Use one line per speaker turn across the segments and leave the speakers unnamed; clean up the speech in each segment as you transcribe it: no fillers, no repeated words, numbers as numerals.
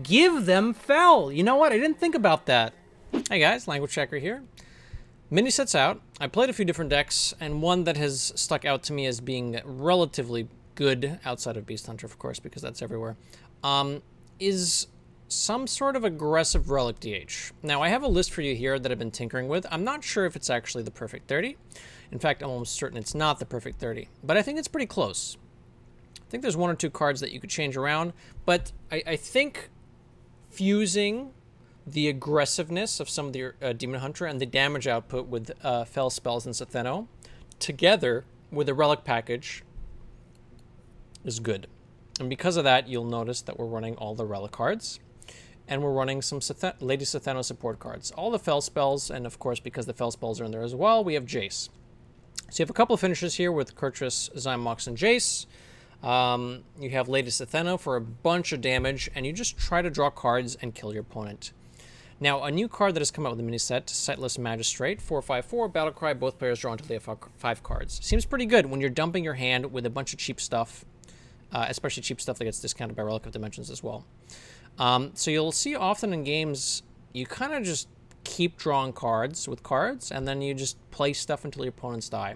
Give them Fel. You know what? I didn't think about that. Hey guys, Languagehacker here. Mini sets out. I played a few different decks, and one that has stuck out to me as being relatively good, outside of Beast Hunter, of course, because that's everywhere, is some sort of aggressive Relic DH. Now, I have a list for you here that I've been tinkering with. I'm not sure if it's actually the perfect 30. In fact, I'm almost certain it's not the perfect 30, but I think it's pretty close. I think there's one or two cards that you could change around, but I think fusing the aggressiveness of some of the Demon Hunter and the damage output with Fel spells and Satheno together with a Relic package is good. And because of that, you'll notice that we're running all the Relic cards, and we're running some Lady Satheno support cards. All the Fel spells, and of course, because the Fel spells are in there as well, we have Jace. So you have a couple of finishes here with Kurtrus, Zymox, and Jace. You have Lady Satheno for a bunch of damage, and you just try to draw cards and kill your opponent. Now, a new card that has come out with the mini set, Sightless Magistrate, 4/5/4, Battlecry, both players draw until they have 5 cards. Seems pretty good when you're dumping your hand with a bunch of cheap stuff, especially cheap stuff that gets discounted by Relic of Dimensions as well. So you'll see often in games, you kind of just keep drawing cards with cards, and then you just play stuff until your opponents die,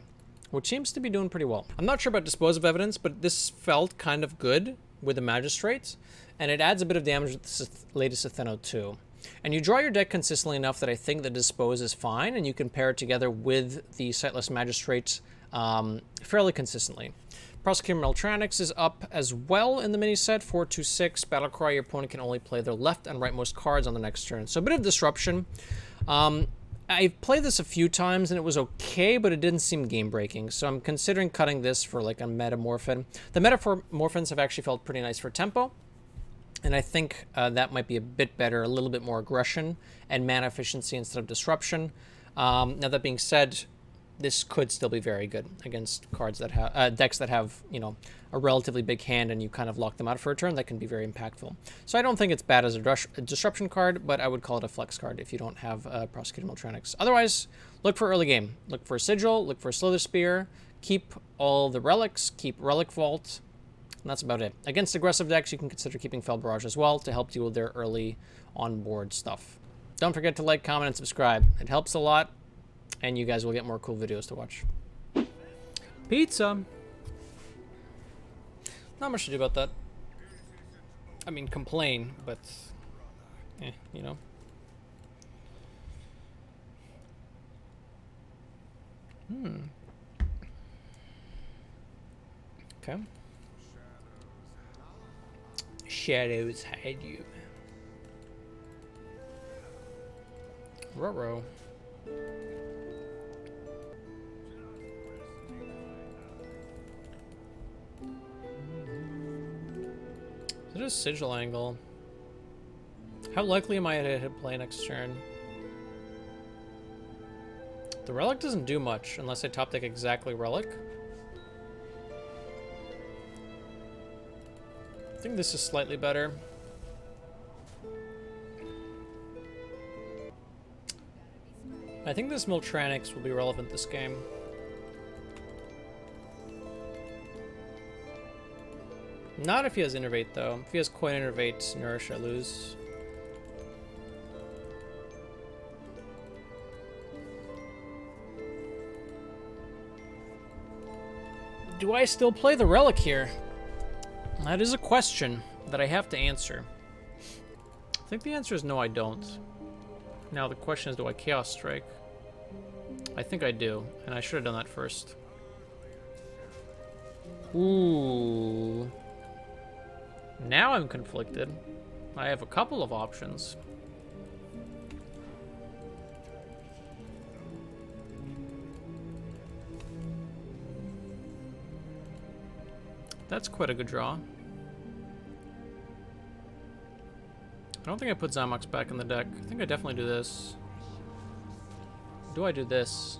which seems to be doing pretty well. I'm not sure about Dispose of Evidence, but this felt kind of good with the Magistrate, and it adds a bit of damage with the Lady Satheno too. And you draw your deck consistently enough that I think the Dispose is fine, and you can pair it together with the Sightless Magistrate fairly consistently. Prosecutor Mel'tranix is up as well in the mini set, 4/2/6. Battlecry, your opponent can only play their left and rightmost cards on the next turn. So a bit of disruption. I've played this a few times and it was okay, but it didn't seem game-breaking. So I'm considering cutting this for like a Metamorphin. The Metamorphins have actually felt pretty nice for tempo. And I think that might be a bit better, a little bit more aggression and mana efficiency instead of disruption. Now that being said, this could still be very good against cards that have decks that have, you know, a relatively big hand and you kind of lock them out for a turn. That can be very impactful. So I don't think it's bad as a disruption card, but I would call it a flex card if you don't have Prosecutor Mel'tranix. Otherwise, look for early game. Look for Sigil, look for Slither Spear, keep all the relics, keep Relic Vault, and that's about it. Against aggressive decks, you can consider keeping Fel Barrage as well to help deal with their early on-board stuff. Don't forget to like, comment, and subscribe. It helps a lot, and you guys will get more cool videos to watch. Pizza! Not much to do about that. I mean, complain, but, you know. Okay. Shadows hide you. Ruh-roh. Is it a Sigil angle? How likely am I to hit play next turn? The Relic doesn't do much unless I top deck exactly Relic. I think this is slightly better. I think this Mel'tranix will be relevant this game. Not if he has Innervate, though. If he has Coin Innervate, Nourish, I lose. Do I still play the Relic here? That is a question that I have to answer. I think the answer is no, I don't. Now the question is, do I Chaos Strike? I think I do, and I should have done that first. Ooh. Now I'm conflicted. I have a couple of options. That's quite a good draw. I don't think I put Zymox back in the deck. I think I definitely do this. Do I do this?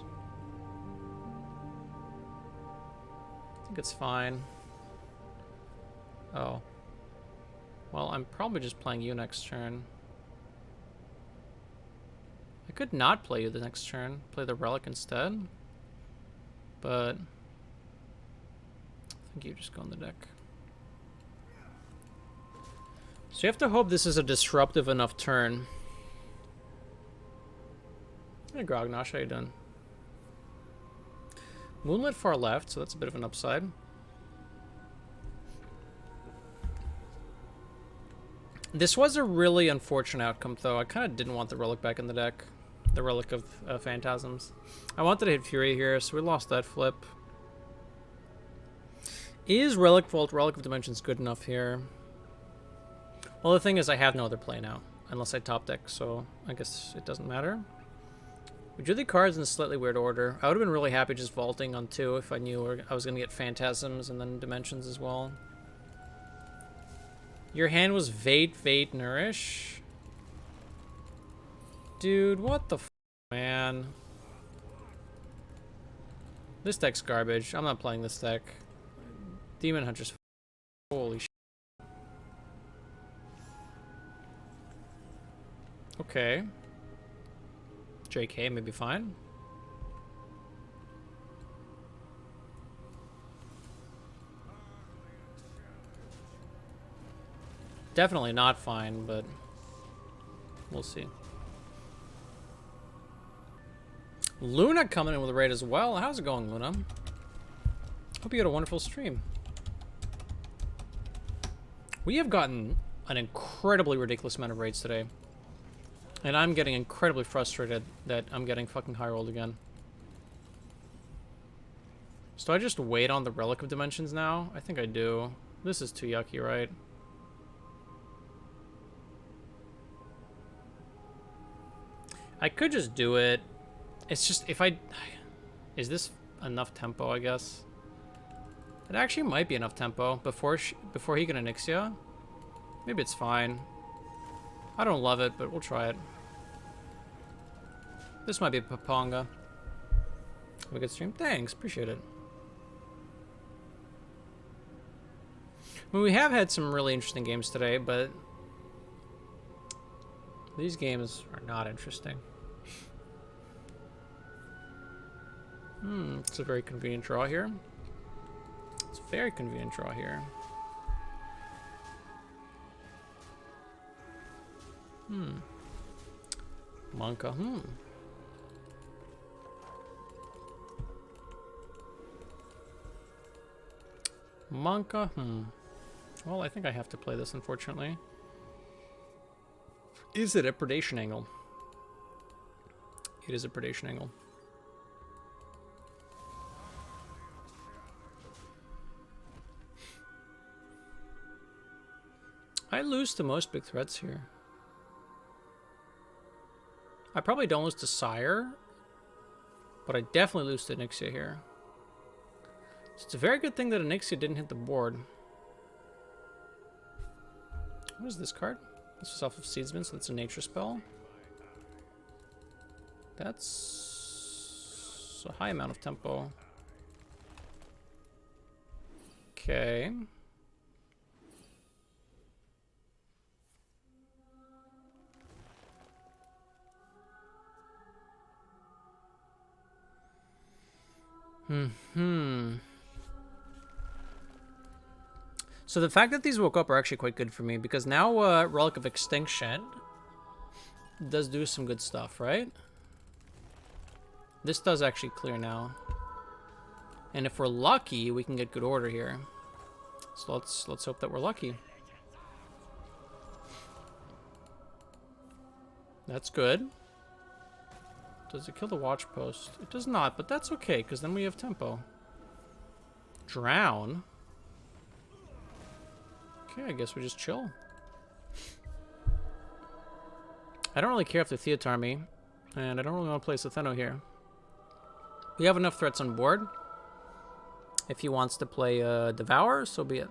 I think it's fine. Oh. Well, I'm probably just playing you next turn. I could not play you the next turn. Play the Relic instead. But I think you just go on the deck. So you have to hope this is a disruptive enough turn. Hey, Grognosh, how you doing? Moonlit far left, so that's a bit of an upside. This was a really unfortunate outcome, though. I kind of didn't want the Relic back in the deck. The Relic of Phantasms. I wanted to hit Fury here, so we lost that flip. Is Relic Vault, Relic of Dimensions good enough here? Well, the thing is, I have no other play now, unless I top deck, so I guess it doesn't matter. We drew the cards in a slightly weird order. I would have been really happy just vaulting on 2 if I knew I was going to get Phantasms and then Dimensions as well. Your hand was Vate, Nourish? Dude, what the f, man? This deck's garbage. I'm not playing this deck. Demon Hunter's holy shit. Okay. JK may be fine. Definitely not fine, but we'll see. Luna coming in with a raid as well. How's it going, Luna? Hope you had a wonderful stream. We have gotten an incredibly ridiculous amount of raids today. And I'm getting incredibly frustrated that I'm getting fucking high rolled again. So do I just wait on the Relic of Dimensions now? I think I do. This is too yucky, right? I could just do it. It's just, if I... Is this enough tempo, I guess? It actually might be enough tempo before he can Onyxia. Maybe it's fine. I don't love it, but we'll try it. This might be Paponga. Have a good stream? Thanks, appreciate it. I mean, we have had some really interesting games today, but these games are not interesting. It's a very convenient draw here. It's a very convenient draw here. Monka, Monka, Well, I think I have to play this, unfortunately. Is it a predation angle? It is a predation angle. I lose to most big threats here. I probably don't lose to Sire, but I definitely lose to Onyxia here. So it's a very good thing that Onyxia didn't hit the board. What is this card? This is off of Seedsman, so that's a nature spell. That's a high amount of tempo. Okay. So the fact that these woke up are actually quite good for me, because now Relic of Extinction does do some good stuff, right? This does actually clear now. And if we're lucky, we can get good order here. So let's hope that we're lucky. That's good. Does it kill the watch post? It does not, but that's okay, because then we have tempo. Drown? Okay, I guess we just chill. I don't really care if they Theatar me, and I don't really want to play Satheno here. We have enough threats on board. If he wants to play Devour, so be it.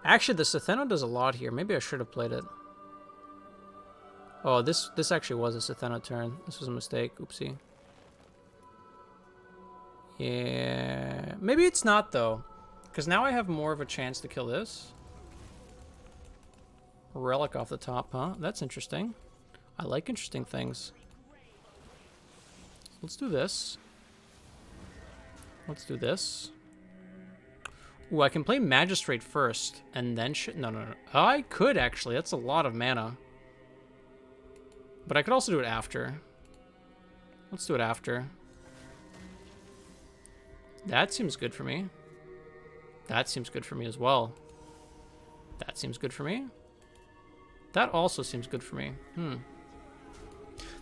Actually, the Satheno does a lot here. Maybe I should have played it. Oh, this actually was a Satheno turn. This was a mistake. Oopsie. Yeah. Maybe it's not, though. Because now I have more of a chance to kill this. Relic off the top, huh? That's interesting. I like interesting things. Let's do this. Let's do this. Ooh, I can play Magistrate first, and then no. I could, actually. That's a lot of mana. But I could also do it after. Let's do it after. That seems good for me. That seems good for me as well. That seems good for me. That also seems good for me.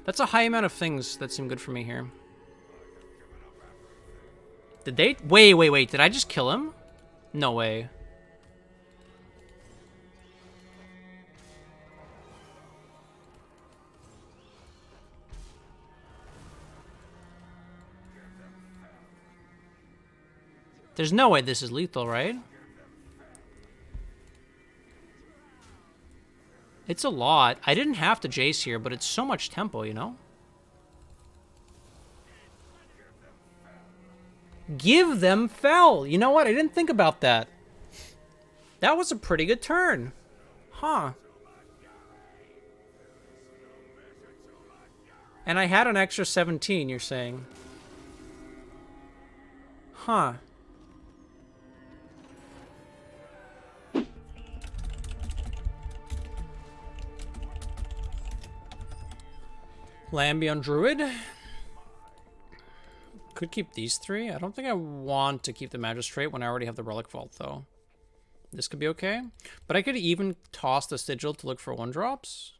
That's a high amount of things that seem good for me here. Did they... Wait. Did I just kill him? No way. There's no way this is lethal, right? It's a lot. I didn't have to Jace here, but it's so much tempo, you know? Give them Fel. You know what? I didn't think about that. That was a pretty good turn. Huh. And I had an extra 17, you're saying. Huh. Lamby on Druid. Could keep these three. I don't think I want to keep the Magistrate when I already have the Relic Vault, though. This could be okay. But I could even toss the Sigil to look for 1-drops.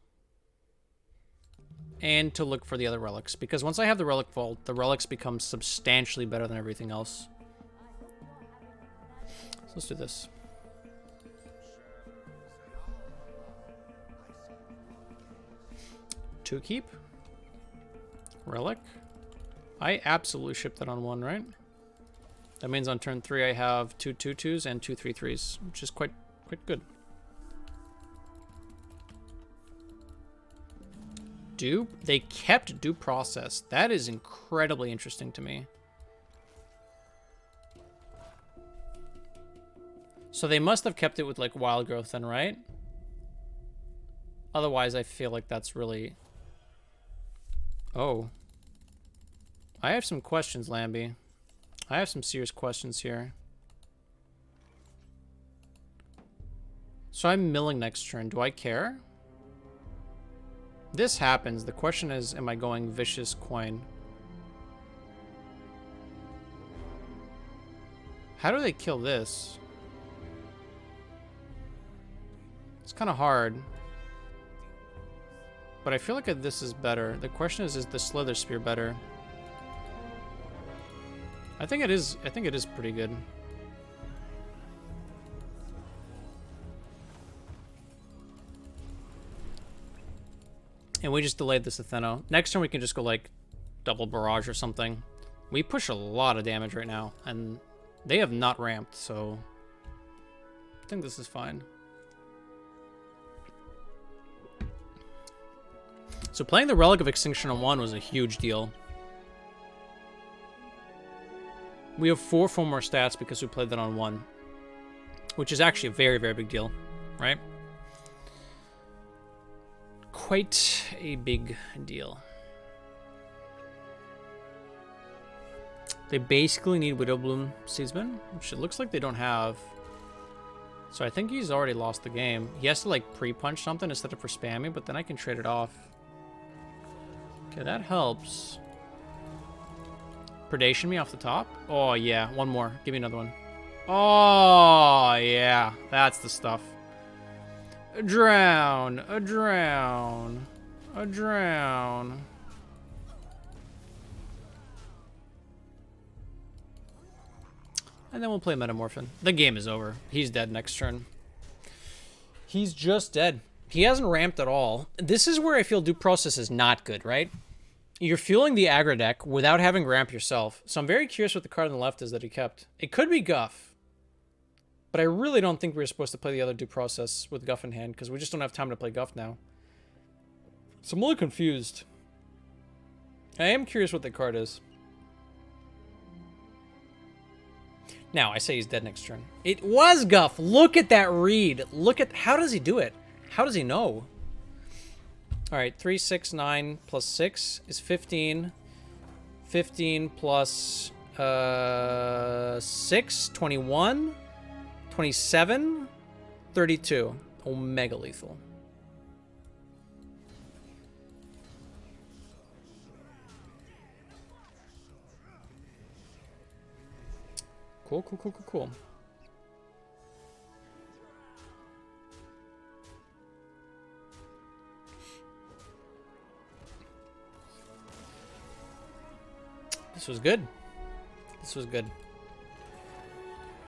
And to look for the other relics. Because once I have the Relic Vault, the relics become substantially better than everything else. So let's do this. Two keep. Relic. I absolutely shipped that on 1, right? That means on turn 3 I have 2 2/2s and 2 3/3s, which is quite good. They kept due process. That is incredibly interesting to me. So they must have kept it with like wild growth then, right? Otherwise I feel like that's really... Oh. I have some questions, Lamby. I have some serious questions here. So I'm milling next turn. Do I care? This happens. The question is, am I going Vicious Coin? How do they kill this? It's kind of hard. But I feel like this is better. The question is the Slither Spear better? I think it is pretty good. And we just delayed this Atheno. Next turn we can just go like double barrage or something. We push a lot of damage right now, and they have not ramped, so I think this is fine. So playing the Relic of Extinction on 1 was a huge deal. We have 4 more stats because we played that on 1, which is actually a very, very big deal, right? Quite a big deal. They basically need Widowbloom Seedsman, which it looks like they don't have. So I think he's already lost the game. He has to like pre-punch something instead of for spamming, but then I can trade it off. Okay, that helps. Predation me off the top? Oh, yeah. One more. Give me another one. Oh, yeah. That's the stuff. A drown. A drown. A drown. And then we'll play Metamorphin. The game is over. He's dead next turn. He's just dead. He hasn't ramped at all. This is where I feel due process is not good, right? You're fueling the aggro deck without having ramp yourself. So I'm very curious what the card on the left is that he kept. It could be Guff. But I really don't think we were supposed to play the other due process with Guff in hand, because we just don't have time to play Guff now. So I'm a little confused. I am curious what the card is. Now, I say he's dead next turn. It was Guff! Look at that read! Look at... How does he do it? How does he know? Alright, 3, 6, 9 plus 6 is 15. 15 plus 6, 21. 27, 32. Omega lethal. Cool, cool, cool, cool, cool. This was good. This was good.